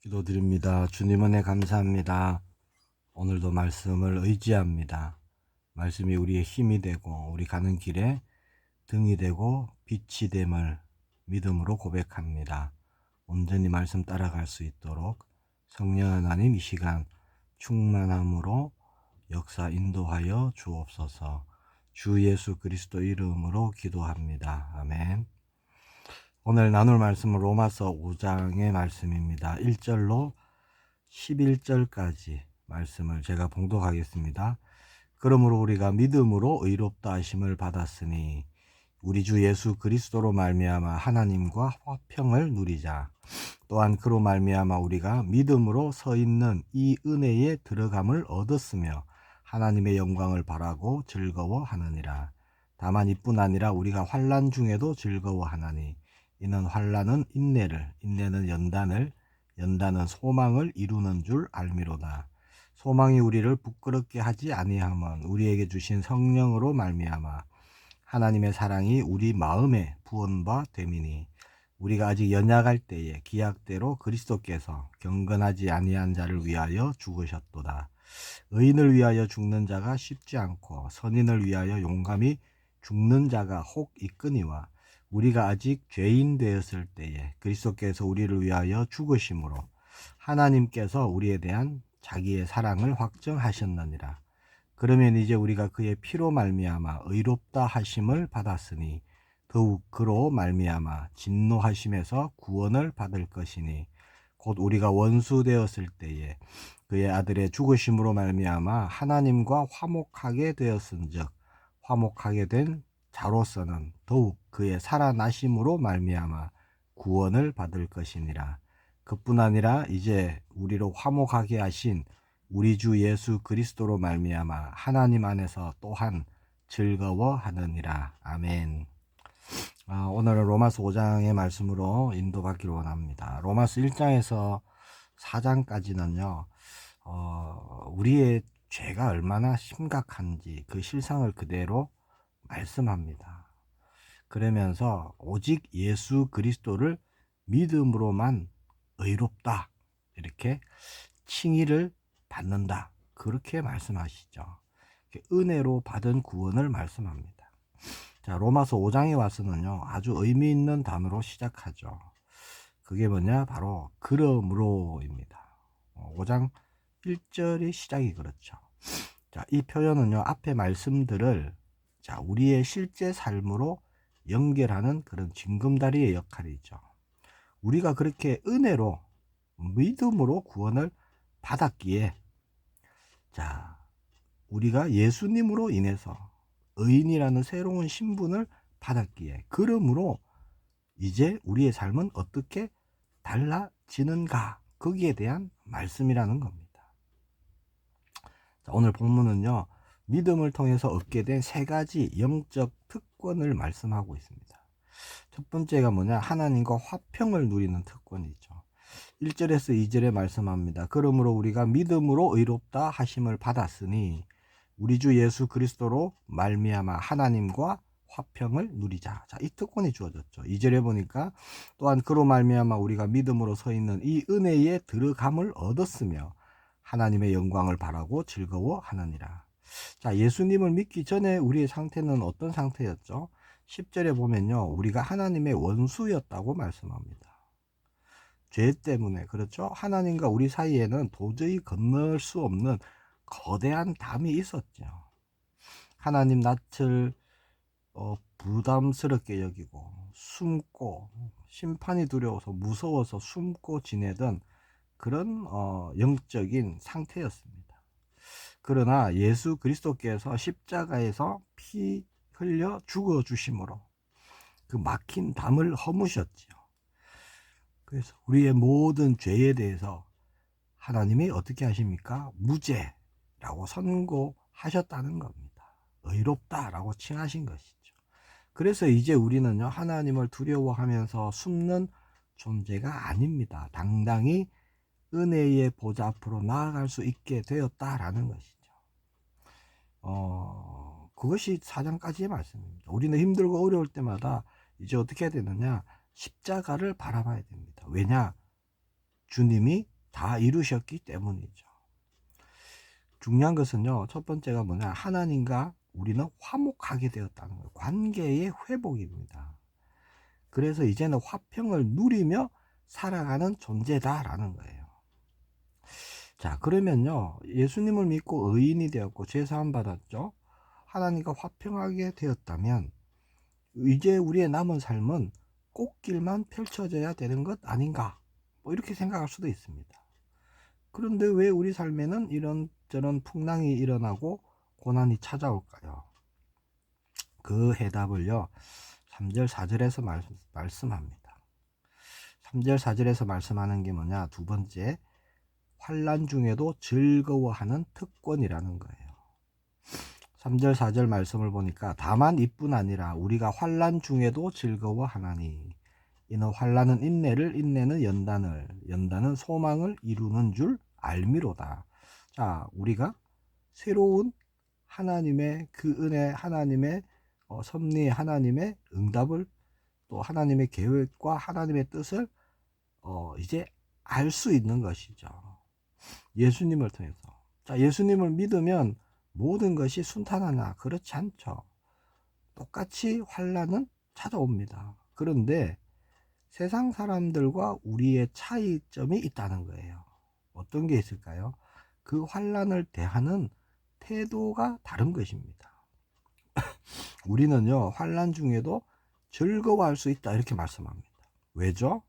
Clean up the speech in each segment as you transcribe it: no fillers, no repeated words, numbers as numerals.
기도드립니다. 주님 은혜 감사합니다. 오늘도 말씀을 의지합니다. 말씀이 우리의 힘이 되고 우리 가는 길에 등이 되고 빛이 됨을 믿음으로 고백합니다. 온전히 말씀 따라갈 수 있도록 성령 하나님 이 시간 충만함으로 역사 인도하여 주옵소서. 주 예수 그리스도 이름으로 기도합니다. 아멘. 오늘 나눌 말씀은 로마서 5장의 말씀입니다. 1절로 11절까지 말씀을 제가 봉독하겠습니다. 그러므로 우리가 믿음으로 의롭다 하심을 받았으니 우리 주 예수 그리스도로 말미암아 하나님과 화평을 누리자. 또한 그로 말미암아 우리가 믿음으로 서 있는 이 은혜에 들어감을 얻었으며 하나님의 영광을 바라고 즐거워하느니라. 다만 이뿐 아니라 우리가 환난 중에도 즐거워하나니 이는 환난은 인내를, 인내는 연단을, 연단은 소망을 이루는 줄 알미로다. 소망이 우리를 부끄럽게 하지 아니함은 우리에게 주신 성령으로 말미암아 하나님의 사랑이 우리 마음에 부은바 됨이니 우리가 아직 연약할 때에 기약대로 그리스도께서 경건하지 아니한 자를 위하여 죽으셨도다. 의인을 위하여 죽는 자가 쉽지 않고 선인을 위하여 용감히 죽는 자가 혹 있거니와 우리가 아직 죄인 되었을 때에 그리스도께서 우리를 위하여 죽으심으로 하나님께서 우리에 대한 자기의 사랑을 확정하셨느니라. 그러면 이제 우리가 그의 피로 말미암아 의롭다 하심을 받았으니 더욱 그로 말미암아 진노하심에서 구원을 받을 것이니 곧 우리가 원수 되었을 때에 그의 아들의 죽으심으로 말미암아 하나님과 화목하게 되었은즉 화목하게 된 자로서는 더욱 그의 살아나심으로 말미암아 구원을 받을 것이니라. 그뿐 아니라 이제 우리로 화목하게 하신 우리 주 예수 그리스도로 말미암아 하나님 안에서 또한 즐거워하느니라. 아멘. 오늘은 로마서 5장의 말씀으로 인도받기를 원합니다. 로마서 1장에서 4장까지는요. 우리의 죄가 얼마나 심각한지 그 실상을 그대로 말씀합니다. 그러면서 오직 예수 그리스도를 믿음으로만 의롭다 이렇게 칭의를 받는다 그렇게 말씀하시죠. 은혜로 받은 구원을 말씀합니다. 자, 로마서 5장에 와서는요 아주 의미 있는 단어로 시작하죠. 그게 뭐냐, 바로 그러므로입니다. 5장 1절의 시작이 그렇죠. 자, 이 표현은요 앞에 말씀들을 우리의 실제 삶으로 연결하는 그런 징검다리의 역할이죠. 우리가 그렇게 은혜로 믿음으로 구원을 받았기에 우리가 예수님으로 인해서 의인이라는 새로운 신분을 받았기에 그러므로 이제 우리의 삶은 어떻게 달라지는가, 거기에 대한 말씀이라는 겁니다. 오늘 본문은요 믿음을 통해서 얻게 된 세 가지 영적 특권을 말씀하고 있습니다. 첫 번째가 뭐냐, 하나님과 화평을 누리는 특권이죠. 1절에서 2절에 말씀합니다. 그러므로 우리가 믿음으로 의롭다 하심을 받았으니 우리 주 예수 그리스도로 말미암아 하나님과 화평을 누리자. 자, 이 특권이 주어졌죠. 2절에 보니까 또한 그로 말미암아 우리가 믿음으로 서 있는 이 은혜에 들어감을 얻었으며 하나님의 영광을 바라고 즐거워하느니라. 자, 예수님을 믿기 전에 우리의 상태는 어떤 상태였죠? 10절에 보면요 우리가 하나님의 원수였다고 말씀합니다. 죄 때문에, 그렇죠? 하나님과 우리 사이에는 도저히 건널 수 없는 거대한 담이 있었죠. 하나님 낯을 부담스럽게 여기고 숨고 심판이 두려워서 무서워서 숨고 지내던 그런 영적인 상태였습니다. 그러나 예수 그리스도께서 십자가에서 피 흘려 죽어 주심으로 그 막힌 담을 허무셨지요. 그래서 우리의 모든 죄에 대해서 하나님이 어떻게 하십니까? 무죄라고 선고하셨다는 겁니다. 의롭다라고 칭하신 것이죠. 그래서 이제 우리는요 하나님을 두려워하면서 숨는 존재가 아닙니다. 당당히 은혜의 보좌 앞으로 나아갈 수 있게 되었다라는 것이죠. 그것이 4장까지의 말씀입니다. 우리는 힘들고 어려울 때마다 이제 어떻게 해야 되느냐, 십자가를 바라봐야 됩니다. 왜냐, 주님이 다 이루셨기 때문이죠. 중요한 것은요, 첫 번째가 뭐냐, 하나님과 우리는 화목하게 되었다는 거예요. 관계의 회복입니다. 그래서 이제는 화평을 누리며 살아가는 존재다라는 거예요. 자, 그러면요, 예수님을 믿고 의인이 되었고 죄사함 받았죠. 하나님과 화평하게 되었다면 이제 우리의 남은 삶은 꽃길만 펼쳐져야 되는 것 아닌가, 뭐 이렇게 생각할 수도 있습니다. 그런데 왜 우리 삶에는 이런저런 풍랑이 일어나고 고난이 찾아올까요? 그 해답을요, 3절 4절에서 말씀합니다. 3절 4절에서 말씀하는 게 뭐냐, 두 번째, 환난 중에도 즐거워하는 특권이라는 거예요. 3절 4절 말씀을 보니까 다만 이뿐 아니라 우리가 환난 중에도 즐거워하나니 이는 환난은 인내를, 인내는 연단을, 연단은 소망을 이루는 줄 알미로다. 자, 우리가 새로운 하나님의 그 은혜, 하나님의 섭리, 하나님의 응답을, 또 하나님의 계획과 하나님의 뜻을 이제 알 수 있는 것이죠. 예수님을 통해서. 자, 예수님을 믿으면 모든 것이 순탄하나? 그렇지 않죠. 똑같이 환난은 찾아옵니다. 그런데 세상 사람들과 우리의 차이점이 있다는 거예요. 어떤 게 있을까요? 그 환난을 대하는 태도가 다른 것입니다. 우리는요, 환난 중에도 즐거워할 수 있다 이렇게 말씀합니다. 왜죠?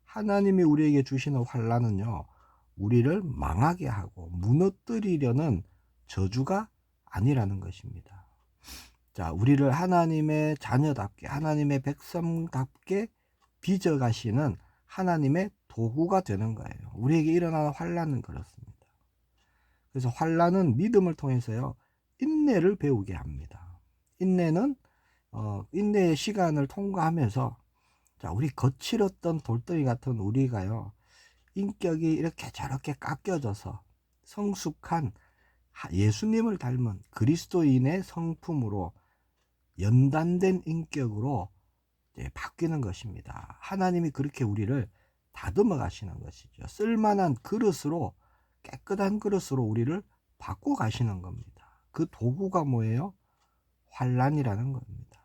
하나님이 우리에게 주시는 환난은요, 우리를 망하게 하고 무너뜨리려는 저주가 아니라는 것입니다. 자, 우리를 하나님의 자녀답게, 하나님의 백성답게 빚어가시는 하나님의 도구가 되는 거예요. 우리에게 일어나는 환난은 그렇습니다. 그래서 환난은 믿음을 통해서요, 인내를 배우게 합니다. 인내는 인내의 시간을 통과하면서, 자, 우리 거칠었던 돌덩이 같은 우리가요, 인격이 이렇게 저렇게 깎여져서 성숙한 예수님을 닮은 그리스도인의 성품으로 연단된 인격으로 바뀌는 것입니다. 하나님이 그렇게 우리를 다듬어 가시는 것이죠. 쓸만한 그릇으로, 깨끗한 그릇으로 우리를 바꿔 가시는 겁니다. 그 도구가 뭐예요? 환난이라는 겁니다.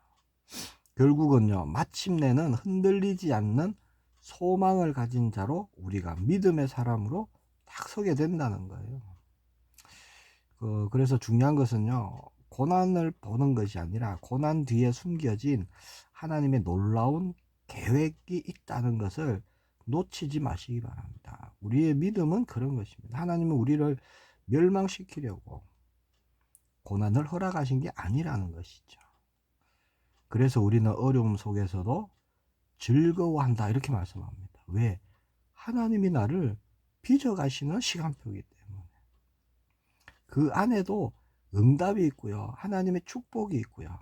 결국은요, 마침내는 흔들리지 않는 소망을 가진 자로 우리가 믿음의 사람으로 딱 서게 된다는 거예요. 그래서 중요한 것은요, 고난을 보는 것이 아니라 고난 뒤에 숨겨진 하나님의 놀라운 계획이 있다는 것을 놓치지 마시기 바랍니다. 우리의 믿음은 그런 것입니다. 하나님은 우리를 멸망시키려고 고난을 허락하신 게 아니라는 것이죠. 그래서 우리는 어려움 속에서도 즐거워한다 이렇게 말씀합니다. 왜? 하나님이 나를 빚어가시는 시간표이기 때문에. 그 안에도 응답이 있고요, 하나님의 축복이 있고요,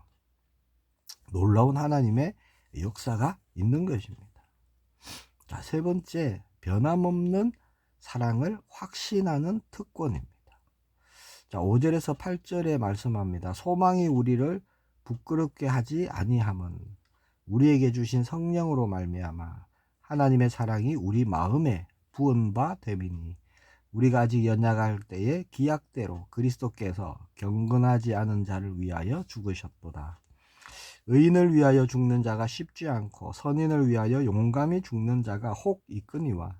놀라운 하나님의 역사가 있는 것입니다. 자, 세 번째, 변함없는 사랑을 확신하는 특권입니다. 자, 5절에서 8절에 말씀합니다. 소망이 우리를 부끄럽게 하지 아니함은 우리에게 주신 성령으로 말미암아 하나님의 사랑이 우리 마음에 부은 바 됨이니 우리가 아직 연약할 때에 기약대로 그리스도께서 경건하지 않은 자를 위하여 죽으셨도다. 의인을 위하여 죽는 자가 쉽지 않고 선인을 위하여 용감히 죽는 자가 혹 있거니와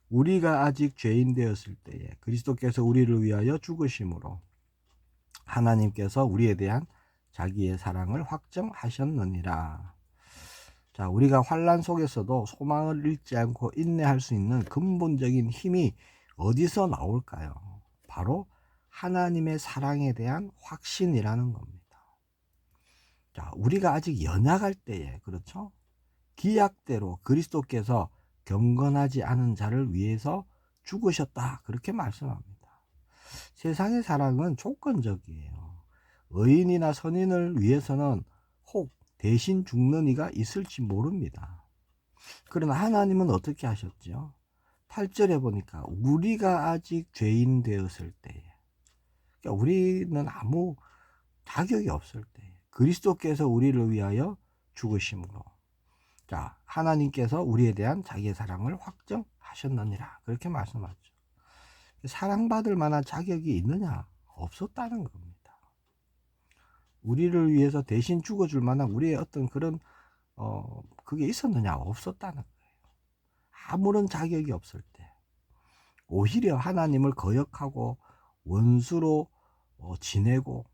우리가 아직 죄인 되었을 때에 그리스도께서 우리를 위하여 죽으심으로 하나님께서 우리에 대한 자기의 사랑을 확정하셨느니라. 자, 우리가 환난 속에서도 소망을 잃지 않고 인내할 수 있는 근본적인 힘이 어디서 나올까요? 바로 하나님의 사랑에 대한 확신이라는 겁니다. 자, 우리가 아직 연약할 때에, 그렇죠? 기약대로 그리스도께서 경건하지 않은 자를 위해서 죽으셨다, 그렇게 말씀합니다. 세상의 사랑은 조건적이에요. 의인이나 선인을 위해서는 혹 대신 죽는 이가 있을지 모릅니다. 그러나 하나님은 어떻게 하셨죠? 8절에 보니까 우리가 아직 죄인 되었을 때에, 그러니까 우리는 아무 자격이 없을 때 그리스도께서 우리를 위하여 죽으심으로, 자, 하나님께서 우리에 대한 자기의 사랑을 확정하셨다. 하셨느니라. 그렇게 말씀하죠. 사랑받을 만한 자격이 있느냐? 없었다는 겁니다. 우리를 위해서 대신 죽어줄 만한 우리의 어떤 그런 그게 있었느냐? 없었다는 거예요. 아무런 자격이 없을 때 오히려 하나님을 거역하고 원수로 지내고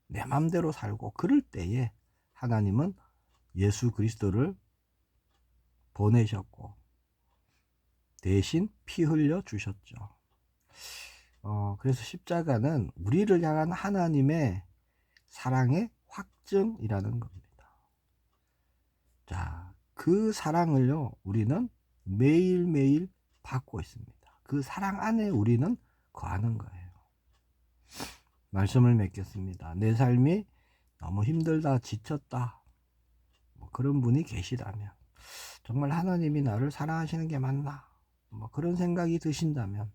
내 맘대로 살고 그럴 때에 하나님은 예수 그리스도를 보내셨고 대신 피 흘려 주셨죠. 그래서 십자가는 우리를 향한 하나님의 사랑의 확증이라는 겁니다. 자, 그 사랑을요, 우리는 매일매일 받고 있습니다. 그 사랑 안에 우리는 거하는 거예요. 말씀을 맺겠습니다. 내 삶이 너무 힘들다, 지쳤다, 뭐 그런 분이 계시다면, 정말 하나님이 나를 사랑하시는 게 맞나, 뭐 그런 생각이 드신다면,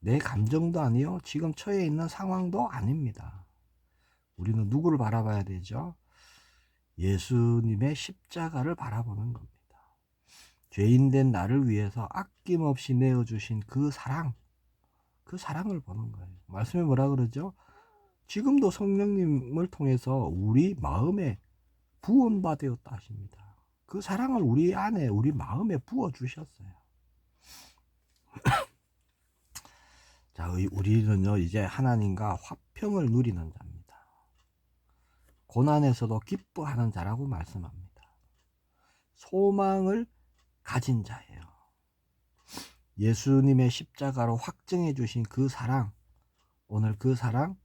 내 감정도 아니요, 지금 처해 있는 상황도 아닙니다. 우리는 누구를 바라봐야 되죠? 예수님의 십자가를 바라보는 겁니다. 죄인된 나를 위해서 아낌없이 내어주신 그 사랑을 보는 거예요. 말씀에 뭐라 그러죠? 지금도 성령님을 통해서 우리 마음에 부원받았다 하십니다. 그 사랑을 우리 안에, 우리 마음에 부어주셨어요. 자, 우리는요, 이제 하나님과 화평을 누리는 자입니다. 고난에서도 기뻐하는 자라고 말씀합니다. 소망을 가진 자예요. 예수님의 십자가로 확증해 주신 그 사랑, 오늘 그 사랑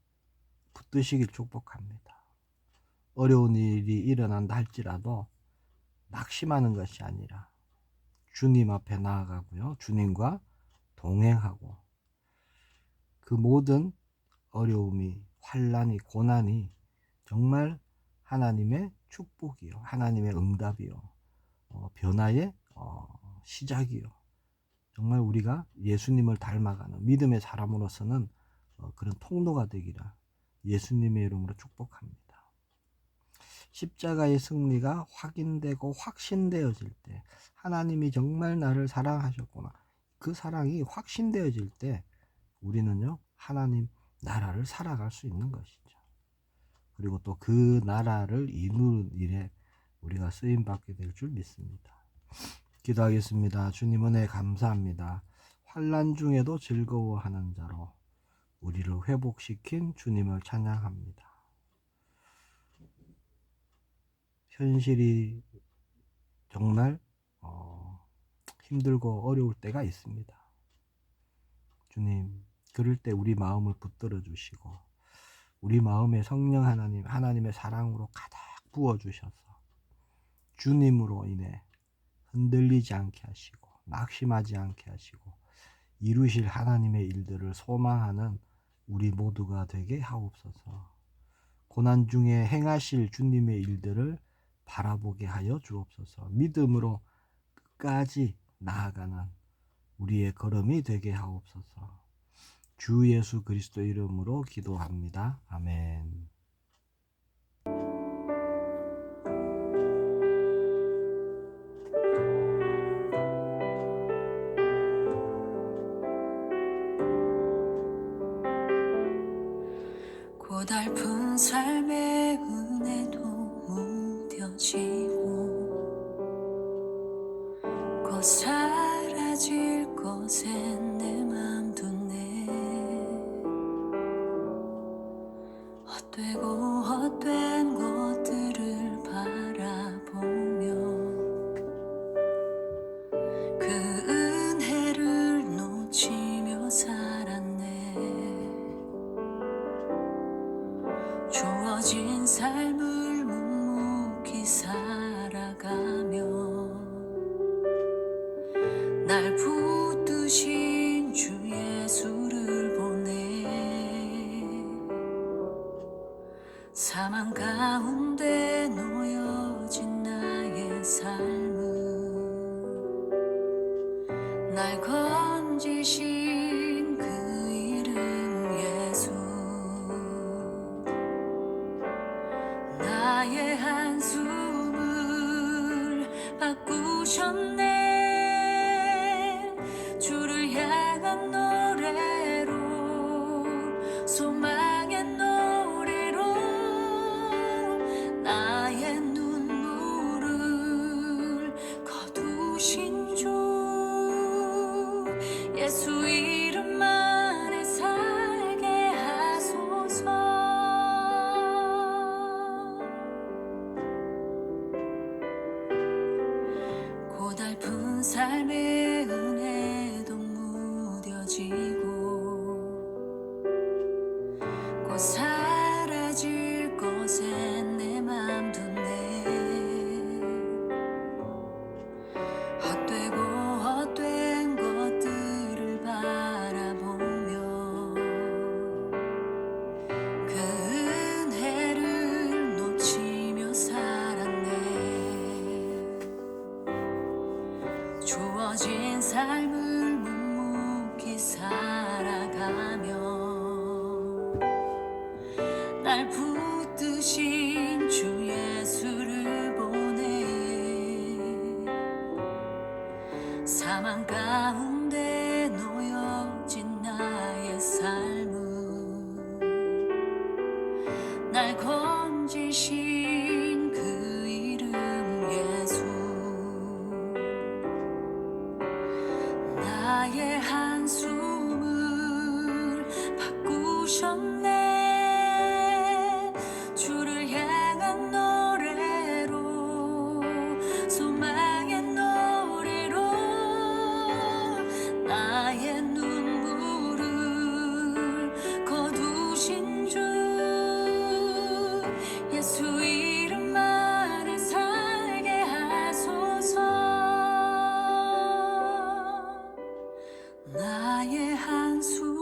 붙드시길 축복합니다. 어려운 일이 일어난다 할지라도 낙심하는 것이 아니라 주님 앞에 나아가고요, 주님과 동행하고 그 모든 어려움이, 환난이, 고난이 정말 하나님의 축복이요, 하나님의 응답이요, 변화의 시작이요. 정말 우리가 예수님을 닮아가는 믿음의 사람으로서는 그런 통로가 되기라 예수님의 이름으로 축복합니다. 십자가의 승리가 확인되고 확신되어질 때, 하나님이 정말 나를 사랑하셨구나, 그 사랑이 확신되어질 때 우리는요, 하나님 나라를 살아갈 수 있는 것이죠. 그리고 또 그 나라를 이루는 일에 우리가 쓰임받게 될 줄 믿습니다. 기도하겠습니다. 주님 은혜 감사합니다. 환난 중에도 즐거워하는 자로 우리를 회복시킨 주님을 찬양합니다. 현실이 정말 힘들고 어려울 때가 있습니다. 주님, 그럴 때 우리 마음을 붙들어 주시고 우리 마음에 성령 하나님의 사랑으로 가득 부어주셔서 주님으로 인해 흔들리지 않게 하시고 낙심하지 않게 하시고 이루실 하나님의 일들을 소망하는 우리 모두가 되게 하옵소서. 고난 중에 행하실 주님의 일들을 바라보게 하여 주옵소서. 믿음으로 끝까지 나아가는 우리의 걸음이 되게 하옵소서. 주 예수 그리스도 이름으로 기도합니다. 아멘. 고달픈 삶의 은혜도 무뎌지고 곧 사라질 것엔 내 맘도 내 헛되고 헛된 것들을 바라보며 그 은혜를 놓치며 살았네. 주어진 삶을 묵묵히 살아가며 날 붙드신 주 예수를 보내 사망 가운데 놓여진 나의 삶은 날 건지신 그 이름 예수, 나의 한숨을 바꾸셨네. 가망 가운데 놓여진 나의 삶은 날 건지신 그 이름 예수 나의 한숨을 바꾸셨네 주를 향한 노래로 소망의 노래로 나의 눈물을 거두신 주 예수 이름만을 살게 하소서 나의 한숨